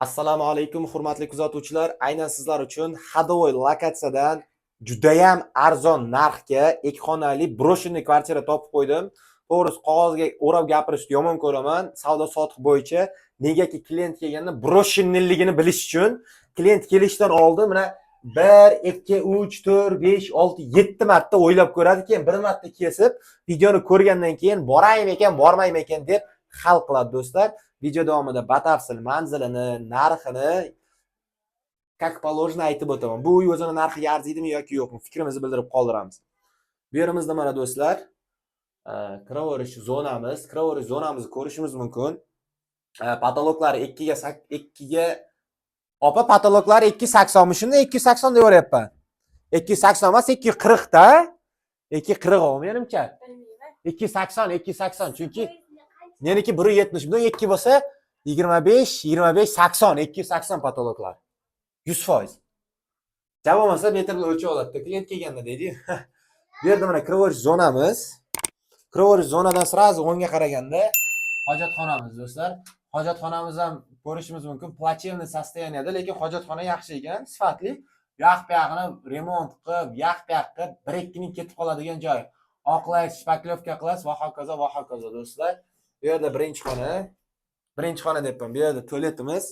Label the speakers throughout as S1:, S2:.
S1: Assalomu alaykum hurmatli kuzatuvchilar. Aynan sizlar uchun Hadovoy lokatsiyadan judayam arzon narxga ikki xonali broshinli kvartira topib qo'ydim. To'g'risi qog'ozga o'rab gapirishni yomon ko'raman. Savdo sotiq bo'yicha negaki klient kelganda broshinliligini bilish uchun klient kelishdan oldin mana 1 2 3 4 5 6 7 marta o'ylab ko'radi, keyin bir marta kesib videoni ko'rgandan keyin boraymi ekan, bormaymi ekan deb hal qiladi do'stlar. Video davomida batafsil manzilini, narxini как положено aytib o'taman. Bu uy o'zini narxiga arziydimi yoki yo'qmi, fikrimizni bildirib qoldiramiz. Bu yerimizda mana do'stlar, kiraverish zonamiz. Kiraverish zonamizni ko'rishimiz mumkin. Patoloklari 2 ga opa patoloklari 280 shunda 280 deb o'ryapman. 280 emas, 240 da. 240 menimcha. 280 chunki meniki 170 bundan 2 bo'lsa 25 80 280 patologlar. 100%. Javob olmasa metrda o'lchab oladi. Klient kelganda deydi. Bu yerda mana kiraverish zonamiz. Kiraverish zonadan sразу o'ngga qaraganda hojatxonamiz do'stlar. Hojatxonamiz ham ko'rishimiz mumkin. Plachevniy состоянияda, lekin hojatxona yaxshi ekan, sifatli. Yoq-bu-yog'ini remont qilib, yoq-bu-yoq qilib 1-2 ming ketib qoladigan joy. Oqlash, shpaklyovka qilasiz va hokazo do'stlar. Bu yerda birinchi xona debman. Bu yerda tualetimiz.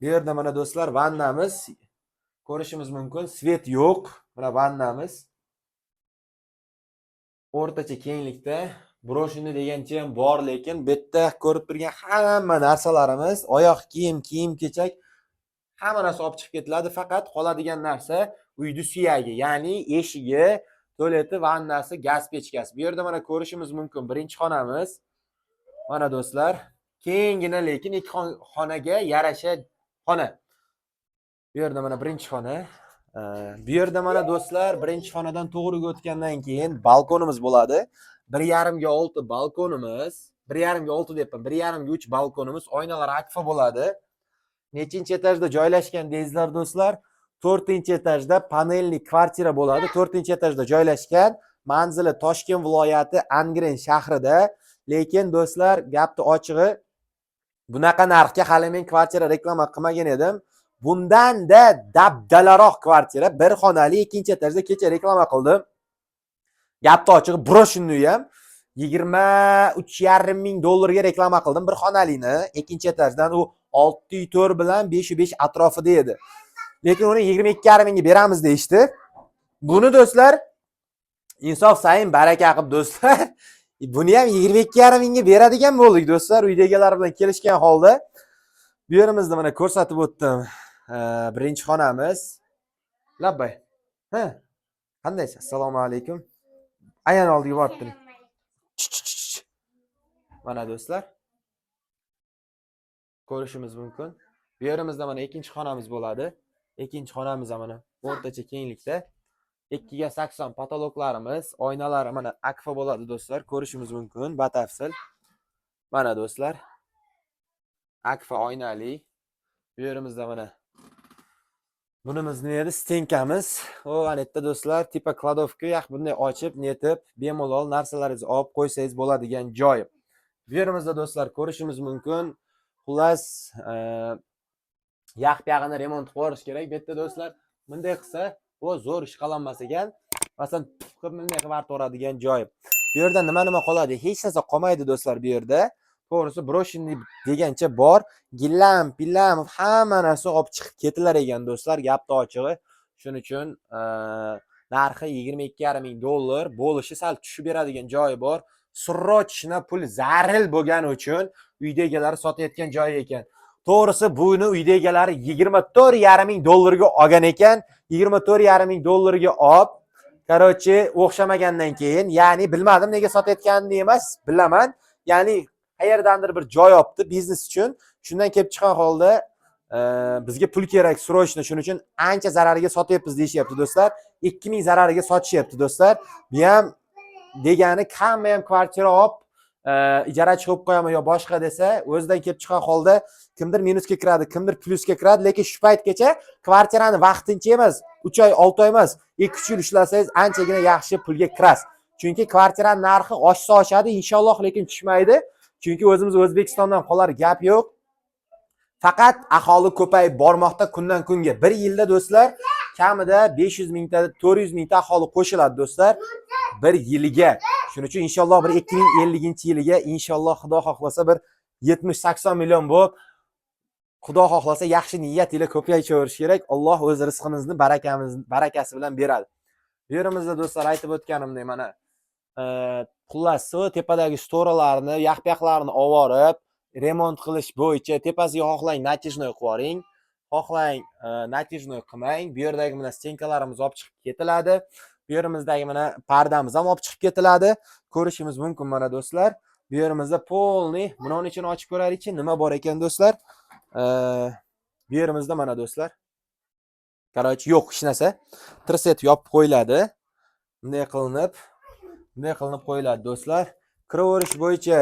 S1: Bu yerda mana do'stlar vannamiz. Ko'rishimiz mumkin. Svet yo'q. Mana vannamiz. O'rtacha kenglikda broshinli degancha ham bor, lekin bu yerda ko'rib turgan hamma narsalarimiz, oyoq kiyim-kechak hamma narsa olib chiqib ketiladi. Faqat qoladigan narsa uyning suyagi, ya'ni eshigi, tualeti, vannasi, gaz pechkasi. Bu yerda mana ko'rishimiz mumkin birinchi xonamiz. Mana do'stlar, kengina lekin ikki xonaga yarasha xona. Bu yerda mana birinchi xona. Bu yerda mana do'stlar, birinchi xonadan to'g'riga o'tgandan keyin balkonimiz bo'ladi. 1,5 ga 6 balkonimiz, 1,5 ga 6 deyapman, 1,5 ga 3 balkonimiz, oynalar akfa bo'ladi. Nechinchi etajda joylashgan deysizlar do'stlar? 4-etajda panelli kvartira bo'ladi. 4-etajda joylashgan. Manzili Toshkent viloyati Angren shahrida. Lekin do'stlar, gapni ochig'i, bunaqa narxga hali men kvartira reklama qilmagan edim. Bundan-da dabdalaroq kvartira, bir xonali 2-etajda kecha reklama qildim. Gapni ochig'i, broshinni ham 23,5 ming dollarga reklama qildim bir xonalini. 2-etajdan u 6/4 bilan 5/5 atrofida edi. Lekin uni 22,5 mingga beramiz deyishdi. Buni do'stlar, insof sayin baraka qilib do'stlar, buni ham 22,5 mingga beradigan bo'ldik do'stlar, uydagilar bilan kelishgan holda. Bu yerimizda mana ko'rsatib o'tdim. Birinchi xonamiz. Labbay. Qandaysiz? Assalomu alaykum. Ayan oldiga borib turing. Mana do'stlar, ko'rishimiz mumkin. Bu yerimizda mana ikkinchi xonamiz bo'ladi. Ikkinchi xonamiz mana o'rtacha kenglikda. 2 ga 80 patologlarimiz, oynalari mana akfa bo'ladi do'stlar, ko'rishimiz mumkin batafsil. Mana do'stlar, akfa oynali. Bu yerimizda mana bunimiz nima edi? Stenkamiz. Ana yerda do'stlar, tipa kladovka, bunday ochib, netib, bemalol narsalaringizni olib qo'ysangiz bo'ladigan joy. Bu yerimizda do'stlar ko'rishimiz mumkin. Xullas, yoq-bu-yog'ini remont qilish kerak. Bu yerda do'stlar, bunday qilsa, bu zo'r ish qilinmas ekan. Masalan, qilib bunday qilib o'radigan joy. Bu yerda nima qoladi? Hech narsa qolmaydi do'stlar bu yerda. To'g'risi, broshinli degancha bor. Gillam, pillam, hamma narsa olib chiqib ketilar ekan do'stlar, gapni ochig'i. Shuning uchun narxi 22,5 ming dollar bo'lishi sal tushib beradigan joyi bor. Srochna pul zaril bo'lgani uchun uydagilar sotayotgan joyi ekan. To'g'risi, buni uydagilar 24,5 ming dollarga olgan ekan. 24,5 ming dollarga olib, qarochi o'xshamagandan keyin, ya'ni bilmadim nega sotayotganini emas, bilaman. Ya'ni qayerdandir bir joy olibdi biznes uchun. Shundan kelib chiqqan holda bizga pul kerak srochna, shuning uchun ancha zarariga sotyapmiz deyishyapti do'stlar. 2 ming zarariga sotishyapti do'stlar. Bu ham degani hamma ham kvartira olib ijarachi qilib qo'yaman yo boshqa desa, o'zidan kelib chiqqan holda kimdir minusga kiradi, kimdir plusga kiradi, lekin shu paytgacha kvartirani vaqtincha emas, 3 oy, 6 oy emas, 2-3 yil ishlasangiz anchagina yaxshi pulga kirasiz. Chunki kvartiraning narxi oshsa oshadi inshaalloh, lekin tushmaydi. Chunki o'zimiz O'zbekistondan qolar gap yo'q. Faqat aholi ko'payib bormoqda kundan kunga. Bir yilda do'stlar kamida 500 mingta, 400 mingta aholi qo'shiladi do'stlar. Bir yiliga. Shuning uchun inshaalloh bir 2050-yiliga inshaalloh Xudo xohlasa bir 70-80 million bo'lib, Xudo xohlasa yaxshi niyat ila ko'paytirish kerak. Alloh o'z rizqimizni, barakasi bilan beradi. Bu yerimizda do'stlar aytib o'tganimdek mana xullas tepadagi storalarni, yaxpaqlarni ovorib, remont qilish bo'yicha tepasiga xohlang natijnoy qilib yuboring, xohlang natijnoy qilmang. Bu yerdagi mana stenkalarimiz olib chiqib ketiladi. Bu yerimizdagi mana pardamiz ham olib chiqib ketiladi. Ko'rishingiz mumkin mana do'stlar. Bu yerimizda polni, buning ichini ochib ko'raylikchi, nima bor ekan do'stlar. Bu yerimizda mana do'stlar. Qarochi yo'q hech narsa. Tırset yopib qo'yiladi. Bunday qilinib qo'yiladi do'stlar. Kiraverish bo'yicha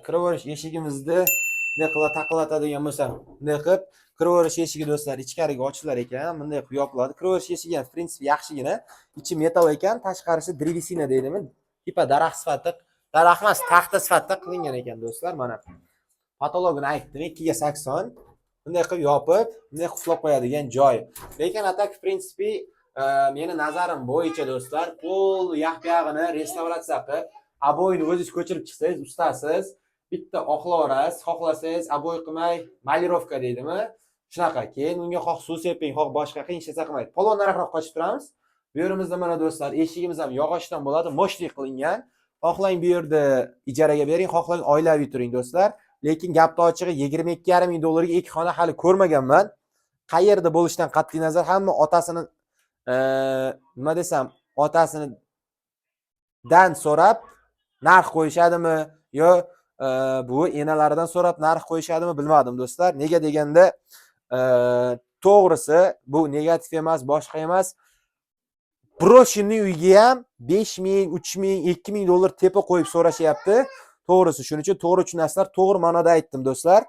S1: kiraverish eshigimizni bunday qilib taqillatadigan bo'lsam, bunday qilib kiraverish eshigi do'stlar ichkariga ochilar ekan, bunday qilib yopiladi. Kiraverish eshigi ham prinsip yaxshigina, ichi metal ekan, tashqarisi drevesina deydimi? Tipa daraxt sifatida, daraxt emas, taxta sifatida qilingan ekan do'stlar. Mana patologini aytdim, 2 ga 80. Bunday qilib yopib, bunday quflab qo'yadigan joy. Lekin atak prinsipi meni nazarim bo'yicha do'stlar, pol yaxpiyag'ini restavratsiya qilib, aboyni o'zingiz ko'chirib chiqsangiz, ustasiz, bitta oqlavorasiz, xohlasangiz aboy qilmay, malirovka deydimi? Shunaqa. Keyin unga xoh suv seping, xoh boshqa qiyin hech narsa qilmaydi. Polon narxroq qochib turamiz. Bu yerimizda mana do'stlar, eshigimiz ham yog'ochdan bo'ladi, moshlik qilingan. Xohlang bu yerda ijaraga bering, xohlang oilaviy turing do'stlar. Lekin gapni ochig'i 22,5 ming dollarga 2 xona hali ko'rmaganman. Qayerda bo'lishidan qat'iy nazar hamma otasini nima desam, otasidan so'rab narx qo'yishadimi yo bu enalaridan so'rab narx qo'yishadimi bilmadim do'stlar. Nega deganda to'g'risi bu negativ emas, boshqa emas. Broshinning uyiga ham 5 ming, 3 ming, 2 ming dollar tepa qo'yib so'rashyapti. To'g'risi, shuning uchun to'g'ri tushunasizlar, to'g'ri ma'noda aytdim do'stlar.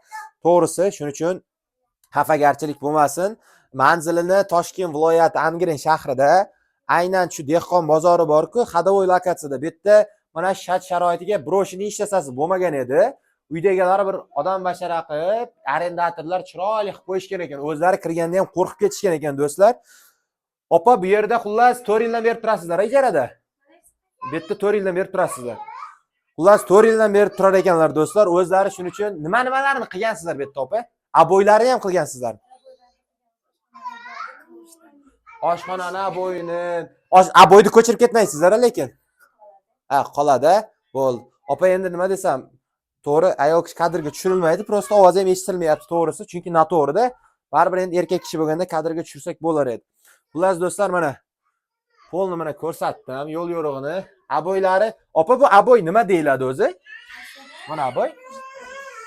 S1: To'g'risi, shuning uchun xafagarchilik bo'lmasin. Manzilini Toshkent viloyati Angren shahrida, aynan shu dehqon bozori bor-ku, Xadovoy lokatsiyada. Bu yerda mana shart sharoitiga broshin hech narsasi bo'lmagan edi. Uydagilar bir odam bashara qilib, arendatorlar chiroyli qilib qo'yishgan ekan. O'zlari kirganda ham qo'rqib ketishgan ekan do'stlar. Opa, bu yerda xullas 4 yildan berib turasizlar ijarada. Bu yerda 4 yildan berib turasizlar. Xullas 4 yildan berib turar ekanlar do'stlar. O'zlari shuning uchun nimalarni qilgansizlar bu yerda opa? Aboylarni ham qilgansizlar. Oshxonani aboyini, aboyni ko'chirib ketmaysizlar lekin. Ha, qoladi. Bo'ldi. Opa, endi nima desam, to'g'ri, ayol kishi kadrga tushirilmaydi, prosta ovozi ham eshitilmayapti to'g'risi, chunki noto'g'rida. Baribir endi erkak kishi bo'lganda kadrga tushirsak bo'lar edi. Xullas do'stlar, mana polni mana ko'rsatdim, yo'l yo'rig'ini. Aboylari, opa, bu aboy nima deyiladi o'zi? Mana aboy.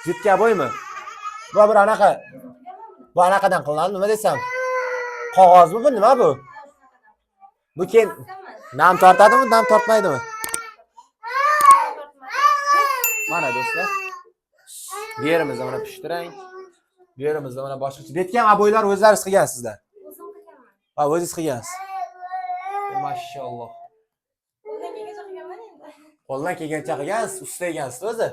S1: Jitka aboymi? Bu bir anaqa. Bu anaqadan qilinadi, nima desam? Qog'ozmi bu, nima bu? Bu keyin nam tortadimi, nam tortmaydimi? Mana do'stlar. Bu yerimizda mana pishtirang. Bu yerimizda mana boshqacha. Betgan aboylar o'zlaringiz qilgansizlar. Ha, o'zingiz qilgansiz. Mashalloh. Qo'ldan kelgancha qilgansiz, usta ekansiz o'zi.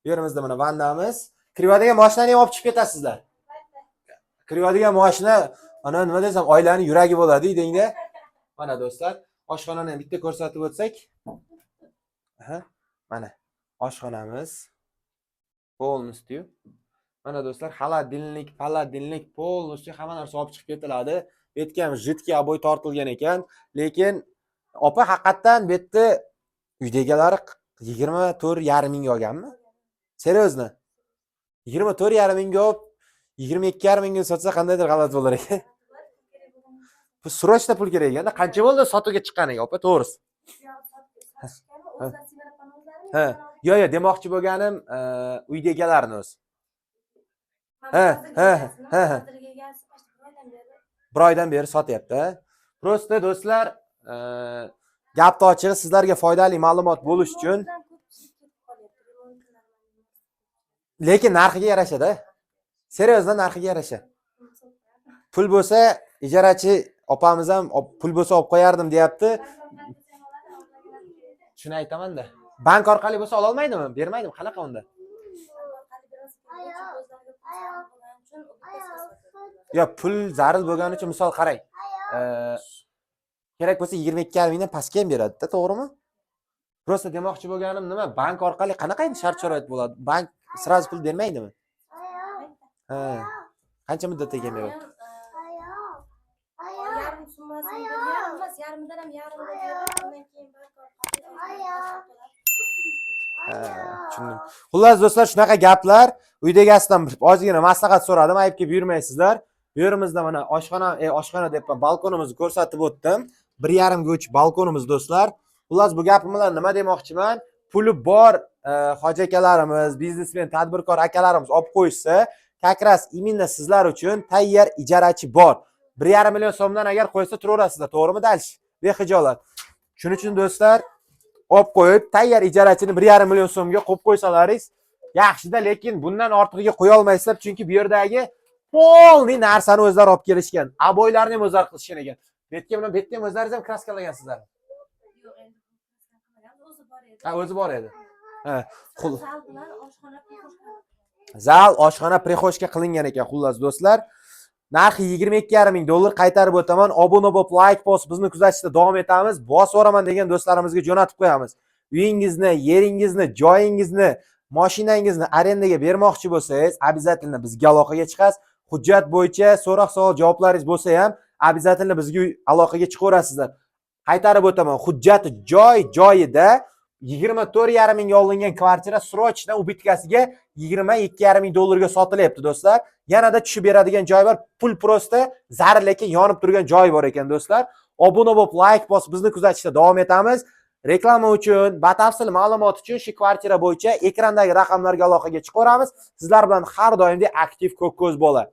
S1: Bu yerimizda mana vannamiz. Kiradigan mashinani ham olib chiqib ketasizlar. Kiradigan mashina, ana nima desam, oilaning yuragi bo'ladi dengda. Mana do'stlar, oshxonani ham bitta ko'rsatib o'tsak. Mana oshxonamiz. Polностью. Mana do'stlar, xolodilnik, paladilnik, polностью hamma narsa olib chiqib ketiladi. Betga ham jitki aboy tortilgan ekan, lekin opa haqiqatan bu yerda uydagilar 24,5 ming olganmi? Seriyozmi? 24,5 ming olib 22,5 mingga sotsa qandaydir g'alati bo'lar ekan. Bu srochda pul kerak ekan. Qancha bo'ldi sotuvga chiqqaniga opa, to'g'risi? Ha, yo'q, demoqchi bo'lganim, uydagilarni o'zi. Ha. Bir oydan beri sotyapti. Prosta do'stlar, gapni ochig'i sizlarga foydali ma'lumot bo'lish uchun. Lekin narxiga yarasha-da. Seriozdan narxiga yarasha. Pul bo'lsa, ijarachi opamiz ham pul bo'lsa olib qo'yardim deyapti. Shuni aytaman-da. Bank orqali bo'lsa ola olmaydimi? Bermaydimi? Qanaqa unda?
S2: uchun
S1: Yo, pul zarur bo'lgani uchun misol qarang. Kerak bo'lsa 22,5 mingdan pastga ham beradi-da, to'g'rimi? Просто demoqchi bo'lganim nima? Bank orqali qanaqa endi shart-sharoit bo'ladi? Bank sразу pul bermaydimi? Ha. Qancha muddatga beradi?
S2: yarim summasini bergan emas, yarimidan ham yarimini berib, undan keyin bank orqali
S1: Tushundim. Xullas do'stlar, shunaqa gaplar. Uydagasidan ozgina maslahat so'radim, aytib yurmaysizlar. Bu yerimizda mana oshxona debman, balkonimizni ko'rsatib o'tdim. 1,5 ga 3 balkonimiz do'stlar. Xullas bu gapim bilan nima demoqchiman? Puli bor hoji akalarimiz, biznesmen, tadbirkor akalarimiz olib qo'yishsa, kakras imенно sizlar uchun tayyor ijarachi bor. 1,5 million so'mdan agar qo'ysa turaverasizlar, to'g'rimi Dalish? Bexijolat. Shuning uchun do'stlar, olib qo'yib, tayyor ijarachini 1,5 million so'mga qo'yib qo'ysalaringiz yaxshida, lekin bundan ortig'iga qo'ya olmaysizlar, chunki bu yerdagi polni narsani o'zlari olib kelishgan. Aboylarni ham o'zlari qilishgan ekan. Betga bilan betni ham o'zlaringiz ham kraskalagansizlar.
S2: yo'q, endi o'zi bor edi.
S1: Ha, o'zi bor edi. Ha,
S2: Zal bilan oshxona
S1: zal, oshxona prixoshka qilingan ekan, xullas do'stlar. Narxi 22,5 ming dollar qaytarib o'taman. Obuna bo'lib, like bosib, bizni kuzatishda davom etamiz. Bosib o'raman degan do'stlarimizga jo'natib qo'yamiz. Uyingizni, yeringizni, joyingizni, mashinangizni arendaga bermoqchi bo'lsangiz, обязательно bizga aloqaga chiqasiz. Hujjat bo'yicha so'roq-savol javoblaringiz bo'lsa ham, обязательно bizga aloqaga chiqaverasizlar. Qaytarib o'taman. Hujjati joyida 24,5 mingga olingan kvartira srochdan ubitkasiga 22,5 ming dollarga sotilyapti do'stlar. Yanada tushib beradigan joy bor. Pul prosta zar lekin yonib turgan joy bor ekan do'stlar. Obuna bo'lib, like bosib, bizni kuzatishda davom etamiz. Reklama uchun, batafsil ma'lumot uchun shu kvartira bo'yicha ekrandagi raqamlarga aloqaga chiqaveramiz. Sizlar bilan har doimdek aktiv ko'k ko'z bo'la.